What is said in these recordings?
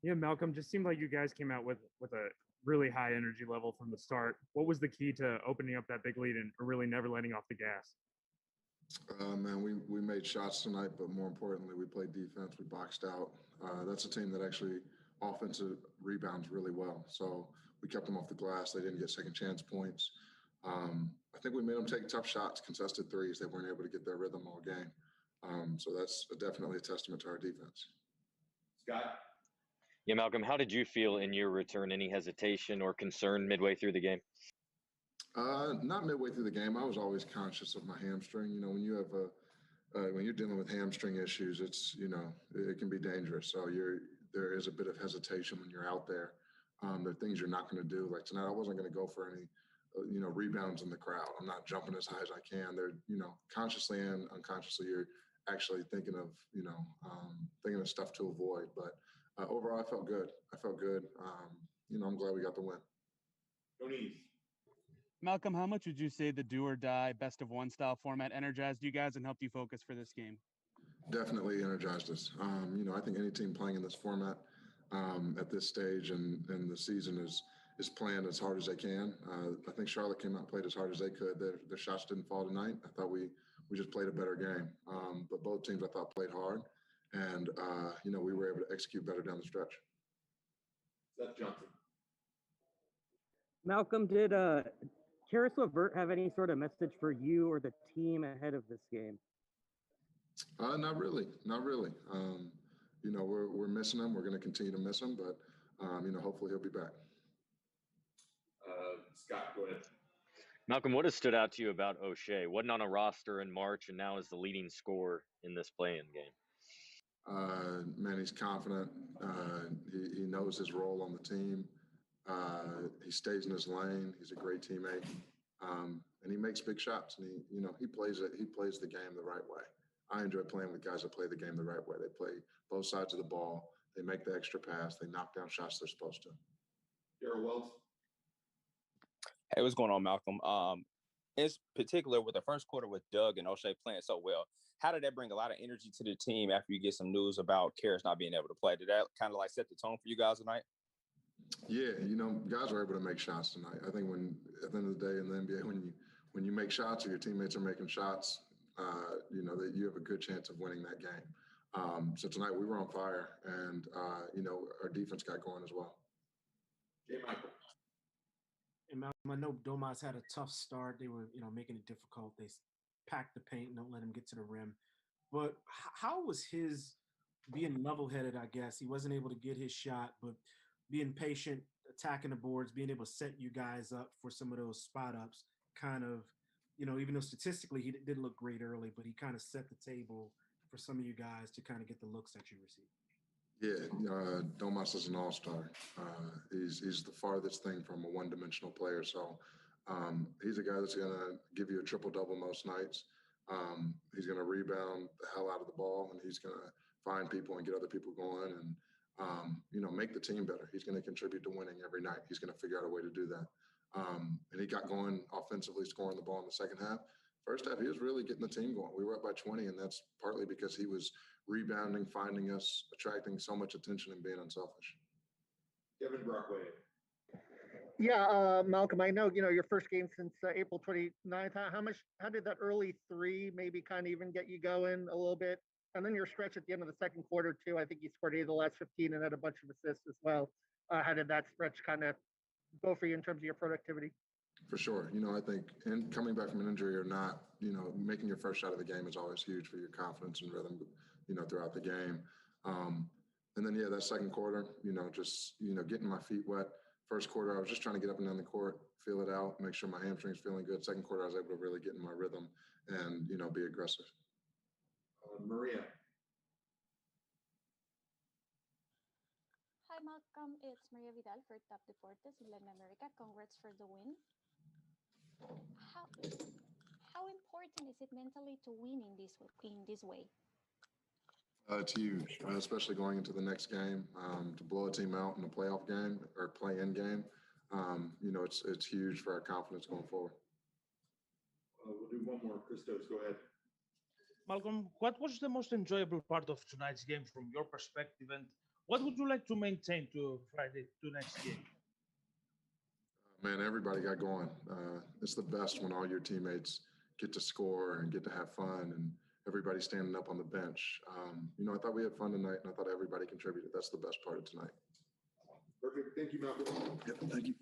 Yeah, Malcolm, just seemed like you guys came out with a really high energy level from the start. What was the key to opening up that big lead and really never letting off the gas? Man, we made shots tonight, but more importantly, we played defense. We boxed out. That's a team that actually offensive rebounds really well. So we kept them off the glass. They didn't get second chance points. I think we made them take tough shots, contested threes. They weren't able to get their rhythm all game. So that's definitely a testament to our defense. Scott? Yeah, Malcolm, how did you feel in your return? Any hesitation or concern midway through the game? Not midway through the game. I was always conscious of my hamstring. You know, when you have when you're dealing with hamstring issues, it's it can be dangerous. So there is a bit of hesitation when you're out there. There are things you're not going to do. Like tonight, I wasn't going to go for any rebounds in the crowd. I'm not jumping as high as I can. They're consciously and unconsciously you're actually thinking of thinking of stuff to avoid. But overall, I felt good. I'm glad we got the win. Tony. Malcolm, how much would you say the do or die best of one style format energized you guys and helped you focus for this game? Definitely energized us. I think any team playing in this format at this stage and the season is playing as hard as they can. I think Charlotte came out and played as hard as they could. Their shots didn't fall tonight. I thought we just played a better game. But both teams I thought played hard, and we were able to execute better down the stretch. Seth Johnson. Malcolm, did Karis LeVert have any sort of message for you or the team ahead of this game? Not really. We're missing him. We're going to continue to miss him, but hopefully he'll be back. Scott, go ahead. Malcolm, what has stood out to you about O'Shea? Wasn't on a roster in March and now is the leading scorer in this play-in game. Man, he's confident. He knows his role on the team. He stays in his lane. He's a great teammate, and he makes big shots. And he plays it. He plays the game the right way. I enjoy playing with guys that play the game the right way. They play both sides of the ball. They make the extra pass. They knock down shots they're supposed to. Darryl Wells. Hey, what's going on, Malcolm? In particular, with the first quarter with Doug and O'Shea playing so well, how did that bring a lot of energy to the team after you get some news about Karis not being able to play? Did that kind of like set the tone for you guys tonight? Yeah, guys were able to make shots tonight. I think at the end of the day in the NBA, when you make shots or your teammates are making shots, that you have a good chance of winning that game. So tonight we were on fire, and our defense got going as well. J. Michael. And Malcolm, I know Domas had a tough start. They were, making it difficult. They packed the paint and don't let him get to the rim. But how was his being level-headed, I guess? He wasn't able to get his shot, but being patient, attacking the boards, being able to set you guys up for some of those spot ups, kind of, even though statistically he didn't look great early, but he kind of set the table for some of you guys to kind of get the looks that you received. Yeah, Domas is an all-star. He's the farthest thing from a one-dimensional player. So he's a guy that's going to give you a triple-double most nights. He's going to rebound the hell out of the ball, and he's going to find people and get other people going and, make the team better. He's going to contribute to winning every night. He's going to figure out a way to do that. And he got going offensively, scoring the ball in the second half. First half, he was really getting the team going. We were up by 20, and that's partly because he was rebounding, finding us, attracting so much attention, and being unselfish. Kevin Brockway. Yeah, Malcolm, I know, your first game since April 29th. How did that early three maybe kind of even get you going a little bit? And then your stretch at the end of the second quarter, too. I think you scored 8 of the last 15 and had a bunch of assists as well. How did that stretch kind of go for you in terms of your productivity? For sure. I think coming back from an injury or not, making your first shot of the game is always huge for your confidence and rhythm, throughout the game. And then, that second quarter, getting my feet wet. First quarter, I was just trying to get up and down the court, feel it out, make sure my hamstring's feeling good. Second quarter, I was able to really get in my rhythm and, be aggressive. Maria. Hi, Malcolm. It's Maria Vidal for Top Deportes in Latin America. Congrats for the win. How important is it mentally to win in this way? It's huge, especially going into the next game. To blow a team out in a playoff game or play-in game, it's huge for our confidence going forward. We'll do one more. Christos, go ahead. Malcolm, what was the most enjoyable part of tonight's game from your perspective, and What would you like to maintain to Friday, to next game? Man, everybody got going. It's the best when all your teammates get to score and get to have fun and everybody standing up on the bench. I thought we had fun tonight and I thought everybody contributed. That's the best part of tonight. Perfect. Thank you, Malcolm. Yep, thank you.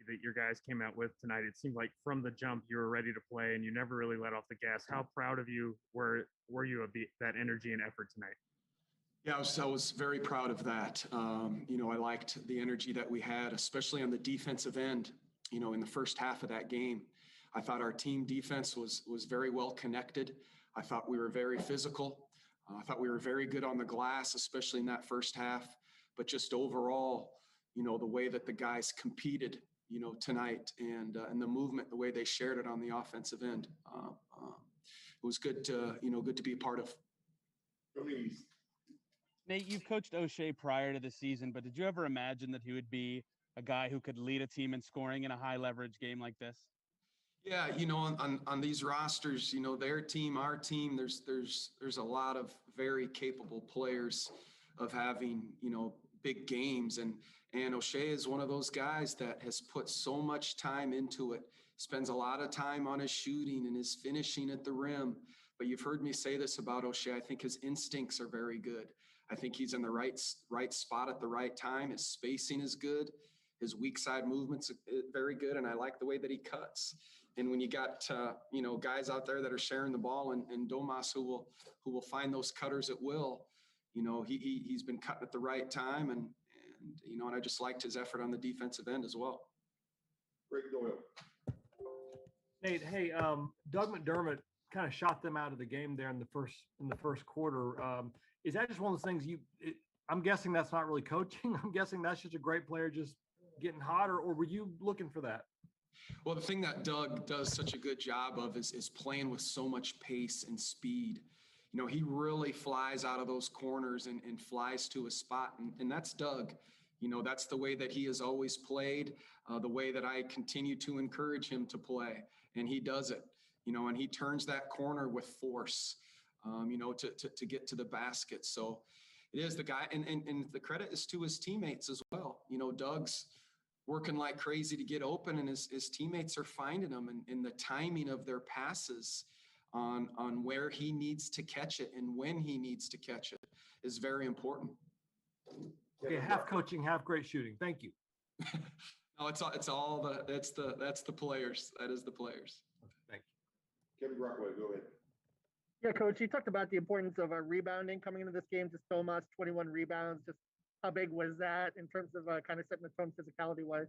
That your guys came out with tonight. It seemed like from the jump you were ready to play and you never really let off the gas. How proud of you were you of that energy and effort tonight? Yeah, I was very proud of that. I liked the energy that we had, especially on the defensive end, in the first half of that game. I thought our team defense was very well connected. I thought we were very physical. I thought we were very good on the glass, especially in that first half. But just overall, the way that the guys competed, tonight and the movement, the way they shared it on the offensive end, it was good to be a part of. Please. Nate, you've coached O'Shea prior to the season, but did you ever imagine that he would be a guy who could lead a team in scoring in a high leverage game like this? Yeah, on these rosters, their team, our team, there's a lot of very capable players of having, big games. And O'Shea is one of those guys that has put so much time into it, spends a lot of time on his shooting and his finishing at the rim. But you've heard me say this about O'Shea. I think his instincts are very good. I think he's in the right spot at the right time. His spacing is good. His weak side movement's very good. And I like the way that he cuts. And when you got, guys out there that are sharing the ball and Domas who will find those cutters at will, he's been cutting at the right time. And I just liked his effort on the defensive end as well. Greg Doyle. Nate, hey, Doug McDermott kind of shot them out of the game there in the first quarter. Is that just one of those things I'm guessing that's not really coaching. I'm guessing that's just a great player just getting hotter, or were you looking for that? Well, the thing that Doug does such a good job of is playing with so much pace and speed. He really flies out of those corners and flies to a spot, and that's Doug. That's the way that he has always played, the way that I continue to encourage him to play, and he does it. And he turns that corner with force, to get to the basket. So it is the guy, and the credit is to his teammates as well. Doug's working like crazy to get open, and his teammates are finding him, and the timing of their passes on where he needs to catch it and when he needs to catch it is very important. Okay, half coaching, half great shooting. Thank you. No, that's the players. That is the players. Thank you. Kevin Brockway, go ahead. Yeah, Coach, you talked about the importance of rebounding coming into this game. Just Domas, 21 rebounds. Just how big was that in terms of kind of setting the tone physicality-wise?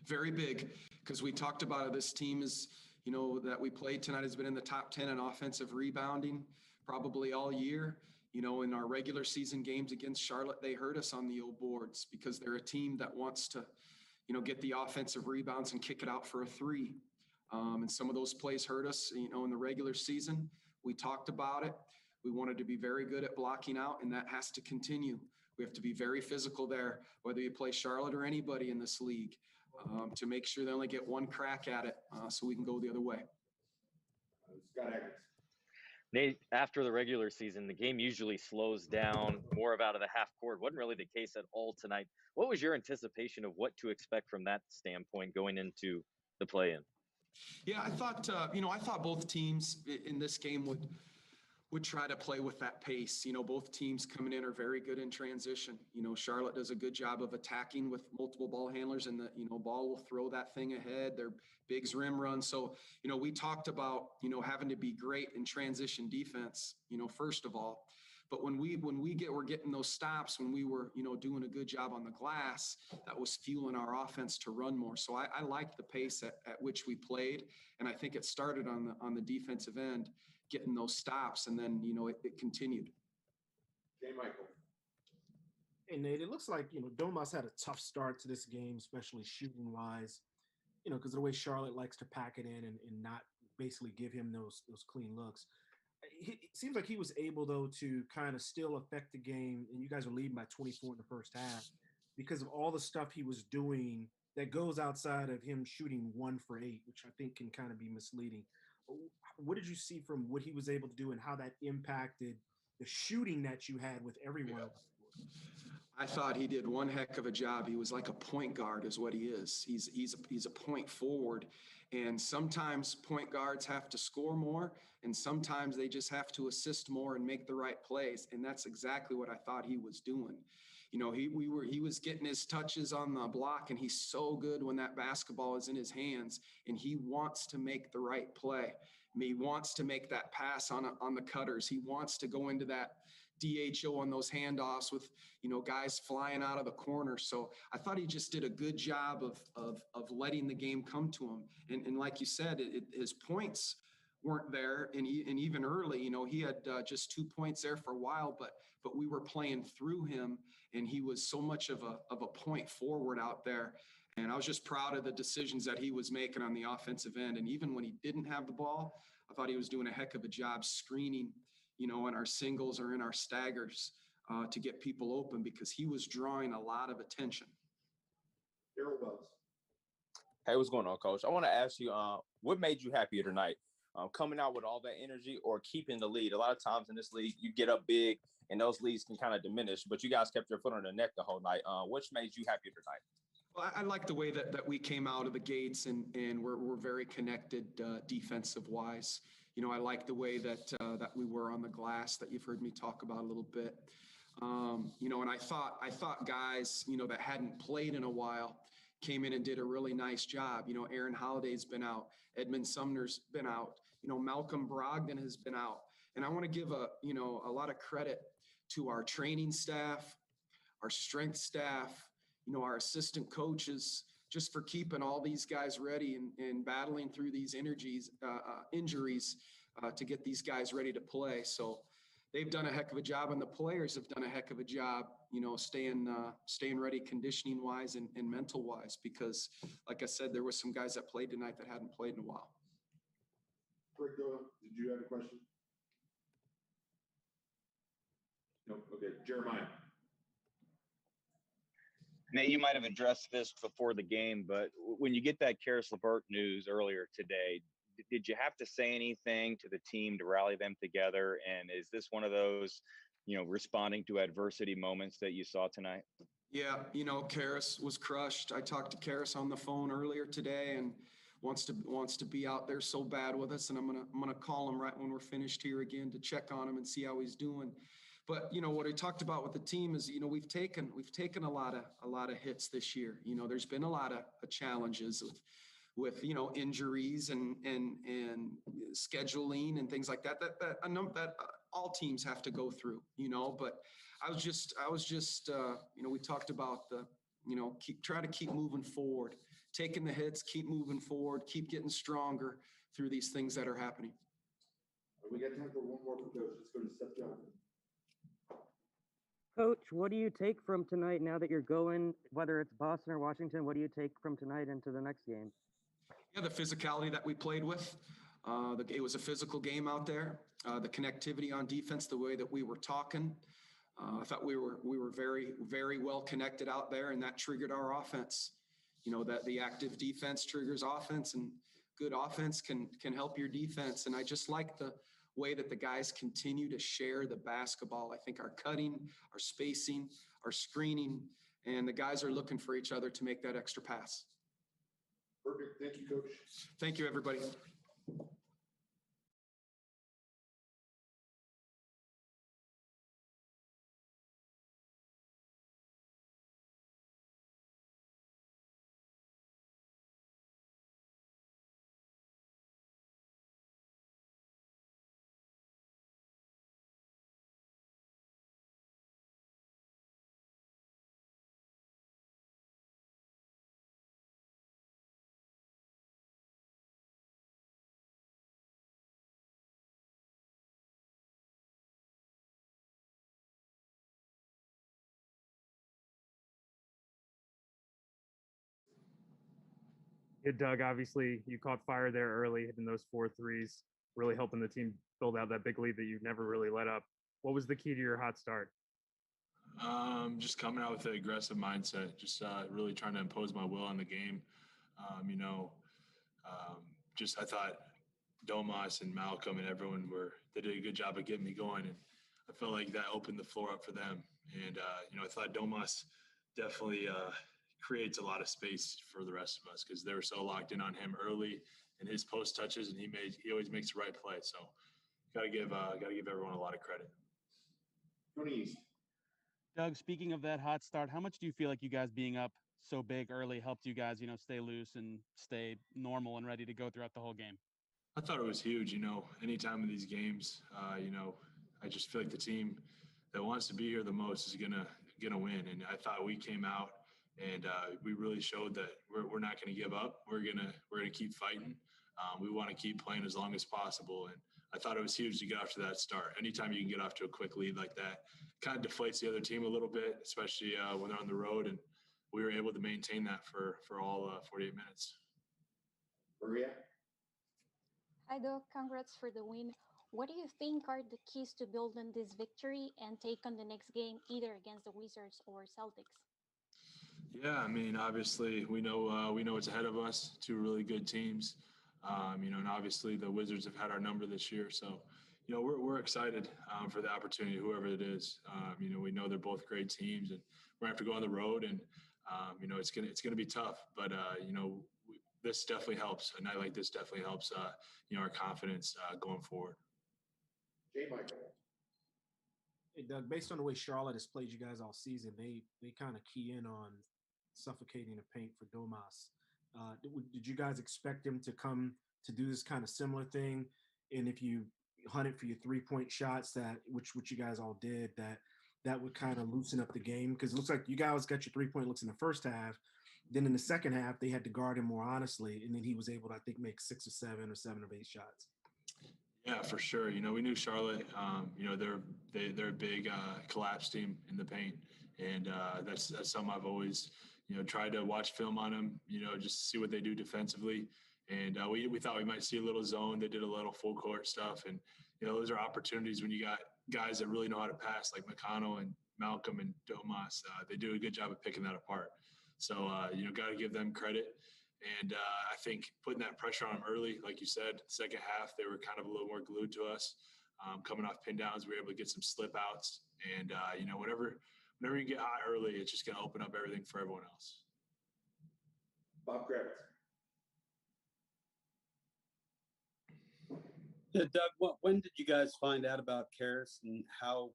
Very big, because we talked about it. This team is, that we played tonight has been in the top 10 in offensive rebounding probably all year. In our regular season games against Charlotte, they hurt us on the old boards because they're a team that wants to, get the offensive rebounds and kick it out for a three. And some of those plays hurt us, in the regular season. We talked about it. We wanted to be very good at blocking out, and that has to continue. We have to be very physical there, whether you play Charlotte or anybody in this league, to make sure they only get one crack at it, so we can go the other way. Scott Atkins. Nate, after the regular season, the game usually slows down more of out of the half court. Wasn't really the case at all tonight. What was your anticipation of what to expect from that standpoint going into the play-in? Yeah, I thought both teams in this game would try to play with that pace. Both teams coming in are very good in transition. Charlotte does a good job of attacking with multiple ball handlers, and the, ball will throw that thing ahead. Their bigs rim run. So, we talked about, having to be great in transition defense, first of all. But when we're getting those stops, when we were, doing a good job on the glass, that was fueling our offense to run more. So I liked the pace at which we played. And I think it started on the defensive end. getting those stops, and then it continued. J. Michael. Hey, Nate, it looks like, Domas had a tough start to this game, especially shooting wise, because of the way Charlotte likes to pack it in and not basically give him those clean looks. It seems like he was able, though, to kind of still affect the game, and you guys are leading by 24 in the first half because of all the stuff he was doing that goes outside of him shooting 1 for 8, which I think can kind of be misleading. What did you see from what he was able to do and how that impacted the shooting that you had with everyone else? I thought he did one heck of a job. He was like a point guard is what he is. He's a point forward. And sometimes point guards have to score more, and sometimes they just have to assist more and make the right plays. And that's exactly what I thought he was doing. He was getting his touches on the block, and he's so good when that basketball is in his hands, and he wants to make the right play. He wants to make that pass on the cutters. He wants to go into that DHO on those handoffs with, guys flying out of the corner. So I thought he just did a good job of letting the game come to him. And like you said, his points weren't there. And even early, he had just 2 points there for a while, but we were playing through him, and he was so much of a point forward out there. And I was just proud of the decisions that he was making on the offensive end. And even when he didn't have the ball, I thought he was doing a heck of a job screening, in our singles or in our staggers to get people open, because he was drawing a lot of attention. Daryl Wells. Hey, what's going on, Coach? I want to ask you, what made you happier tonight? Coming out with all that energy or keeping the lead? A lot of times in this league, you get up big and those leads can kind of diminish, but you guys kept your foot on the neck the whole night. Which made you happier tonight? Well, I like the way that we came out of the gates, and we're very connected defensive wise. I like the way that we were on the glass that you've heard me talk about a little bit. And I thought guys, that hadn't played in a while came in and did a really nice job. Aaron Holiday's been out, Edmund Sumner's been out, Malcolm Brogdon has been out. And I want to give a lot of credit to our training staff, our strength staff, our assistant coaches, just for keeping all these guys ready and battling through these injuries to get these guys ready to play. So they've done a heck of a job, and the players have done a heck of a job, staying ready conditioning wise and mental wise, because like I said, there were some guys that played tonight that hadn't played in a while. Rick Doyle, did you have a question? No, okay. Jeremiah. Nate, you might have addressed this before the game, but when you get that Karis LeVert news earlier today, did you have to say anything to the team to rally them together? And is this one of those, responding to adversity moments that you saw tonight? Yeah, Karis was crushed. I talked to Karis on the phone earlier today, and wants to be out there so bad with us. And I'm gonna call him right when we're finished here again to check on him and see how he's doing. But what I talked about with the team is, we've taken a lot of hits this year. There's been a lot of challenges with injuries and scheduling and things like that all teams have to go through. But I was just we talked about try to keep moving forward, taking the hits, keep moving forward, keep getting stronger through these things that are happening. We got time for one more for Coach. Let's go to Seth Johnson. Coach, what do you take from tonight now that you're going, whether it's Boston or Washington? What do you take from tonight into the next game? Yeah, the physicality that we played with. It was a physical game out there. The connectivity on defense, the way that we were talking. I thought we were very, very well connected out there, and that triggered our offense. That the active defense triggers offense, and good offense can help your defense. And I just like the way that the guys continue to share the basketball. I think our cutting, our spacing, our screening, and the guys are looking for each other to make that extra pass. Perfect. Thank you, Coach. Thank you, everybody. Yeah, Doug, obviously you caught fire there early, hitting those 4 threes, really helping the team build out that big lead that you've never really let up. What was the key to your hot start? Just coming out with an aggressive mindset, just really trying to impose my will on the game. You know, just I thought Domas and Malcolm and everyone they did a good job of getting me going, and I felt like that opened the floor up for them. And you know, I thought Domas definitely creates a lot of space for the rest of us because they were so locked in on him early and his post touches, and he always makes the right play. So gotta give everyone a lot of credit. Tony East. Doug, speaking of that hot start, how much do you feel like you guys being up so big early helped you guys, stay loose and stay normal and ready to go throughout the whole game? I thought it was huge. You know, anytime in these games, I just feel like the team that wants to be here the most is gonna win. And I thought we came out and we really showed that we're not going to give up. We're gonna keep fighting. We want to keep playing as long as possible. And I thought it was huge to get off to that start. Anytime you can get off to a quick lead like that, kind of deflates the other team a little bit, especially when they're on the road. And we were able to maintain that for all 48 minutes. Maria. Hi, Doc. Congrats for the win. What do you think are the keys to build on this victory and take on the next game, either against the Wizards or Celtics? Yeah, I mean, obviously we know what's ahead of us. Two really good teams, and obviously the Wizards have had our number this year. So, we're excited for the opportunity, whoever it is. We know they're both great teams, and we're gonna have to go on the road, and it's gonna be tough. But this definitely helps. A night like this definitely helps. Our confidence going forward. J. Michael. Hey, Doug, based on the way Charlotte has played you guys all season, they kind of key in on suffocating the paint for Domas. Did you guys expect him to come to do this kind of similar thing? And if you hunted for your 3-point shots, which you guys all did, that would kind of loosen up the game? Because it looks like you guys got your 3-point looks in the first half. Then in the second half, they had to guard him more honestly, and then he was able to, I think, make 6 or 7 or 7 or 8 shots. Yeah, for sure. We knew Charlotte. They're a big collapse team in the paint, and that's something I've always tried to watch film on them. Just to see what they do defensively. And we thought we might see a little zone. They did a little full court stuff, and those are opportunities when you got guys that really know how to pass, like McConnell and Malcolm and Domas. They do a good job of picking that apart. So got to give them credit. And I think putting that pressure on them early, like you said, second half, they were kind of a little more glued to us. Coming off pin downs, we were able to get some slip outs. And, whenever you get hot early, it's just going to open up everything for everyone else. Bob Kravitz. Yeah, Doug, when did you guys find out about Karis, and how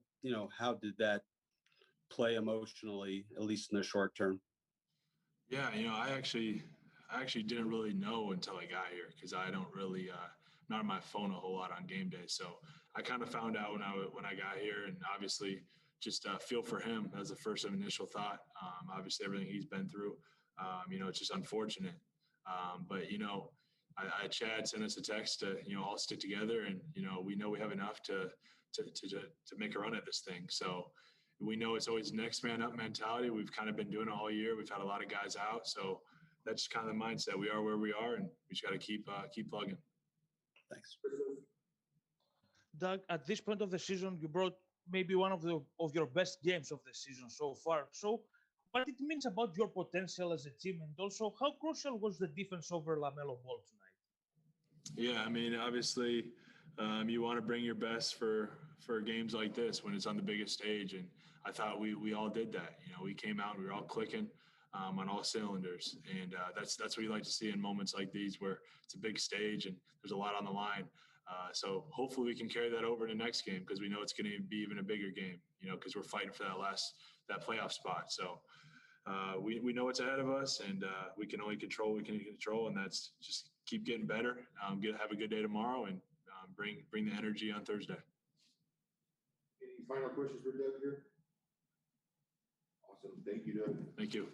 did that play emotionally, at least in the short term? Yeah, I actually didn't really know until I got here because I don't really not on my phone a whole lot on game day. So I kind of found out when I got here, and obviously just feel for him. That was the first initial thought. Obviously everything he's been through, it's just unfortunate. But Chad sent us a text to all stick together, and we know we have enough to make a run at this thing. So we know it's always next man up mentality. We've kind of been doing it all year. We've had a lot of guys out, so that's kind of the mindset. We are where we are, and we just got to keep plugging. Thanks. Doug, at this point of the season, you brought maybe one of your best games of the season so far. So, what it means about your potential as a team, and also how crucial was the defense over LaMelo Ball tonight? Yeah, I mean, obviously, you want to bring your best for games like this when it's on the biggest stage, and I thought we all did that. We came out, we were all clicking on all cylinders, and that's what you like to see in moments like these where it's a big stage and there's a lot on the line. So hopefully we can carry that over to the next game because we know it's going to be even a bigger game. Because we're fighting for that playoff spot. So we know what's ahead of us, and we can only control what we can control, and that's just keep getting better. Have a good day tomorrow, and bring the energy on Thursday. Any final questions for Doug here? Awesome. Thank you, Doug. Thank you.